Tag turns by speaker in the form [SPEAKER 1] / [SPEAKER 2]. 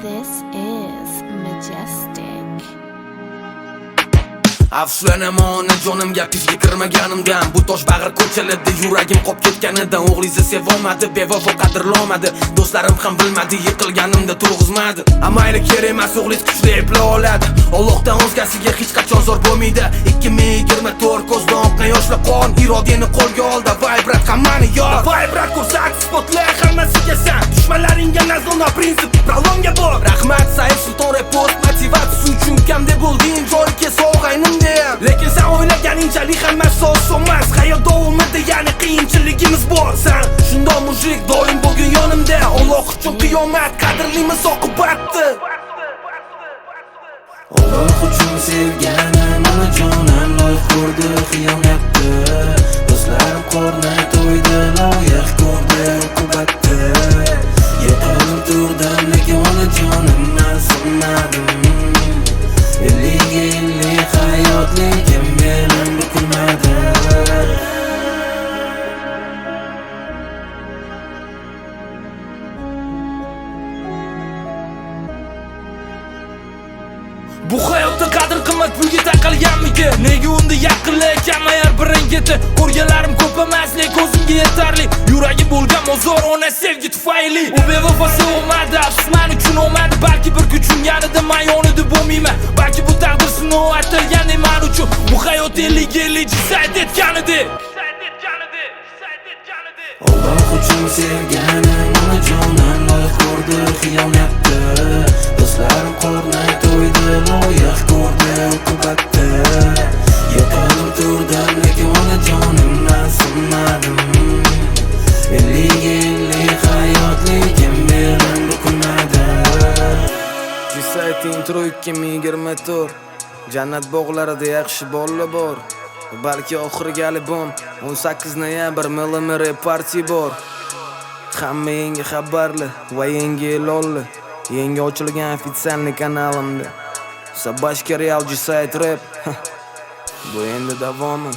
[SPEAKER 1] This is Majestic.
[SPEAKER 2] Afsuslanam onajonimga pizga kirmaganimdan. Bu tosh bag'ir ko'chalarda yuragim qolib ketganidan. O'g'lizni sevolmadi, bevafo qadrlomadi. Do'stlarim ham bilmadi, yiqilganimda turg'izmadi. Amayli kerak emas, o'g'liz kuchli eplay oladi. Allohdan o'zgasiga hech qachon zor bo'lmaydi. 2024 ko'zdan oqqan yoshlar qon irodani qo'lga oldi. Vibrat hammani yor. Vibrat ko'rsat, spotlar hammasiga san. Dushmanlaringga nazona prinsip prolonga bor. Rahmat Said Sulton repost motivatsiya uchun kam deb bo'lding joyga sog'aynim. Lekin sen o'ylaganingchalik hammasi oson emas. Hayot davomida yana qiyinchiligimiz bor. Sen shundoq mujik doim bo'lgin yonimda. Alloh uchun qiyomat qadrlimiz oqibatni.
[SPEAKER 3] Alloh uchun sevganim onajonim loyiq ko'rdi xiyonatni. Do'stlarim qornay to'ydi loyiq ko'rdi uqubatni. Yiqilib turdim lekin onajonimdan sinmadim. Ellik hayot lekin mening bukilmadi.
[SPEAKER 2] Bu hayotda qadr qimmat pulga taqalganmiki? Nega unda yaqinlik kamayar birin-keti? Ko'rganlarim ko'p emas, lekin o'zimga yetarli. Yuragi bo'lgan mozor ona sevgi tufayli. U bevafo sevmadi, afsusman uchun olmadi. Balki bir kuchim yanida men yonida bo'lmayman. Balki bu taqdir sinov atalgan men uchun. Bu hayot 50-50 Said etganidek.
[SPEAKER 3] Alloh uchun sevganim onajonim loyiq ko'rdi xiyonatni. Do'stlarim qornay to'ydi loyiq ko'rdi uqubatni. Yiqilib turdim lekin onajonimdan sinmadim. Ellik hayot lekin mening bukilmadi.
[SPEAKER 2] Said intro 2024. Jannat bog'larida yaxshi bolalar bor. Balki oxirgi albom 18 noyabr millimetre party bor. Hamma yangi xabarli va yangi e'lonli. Yangi ochilgan ofitsialniy kanalimda. Sabashka Real Said Rap. Bu endi davomi.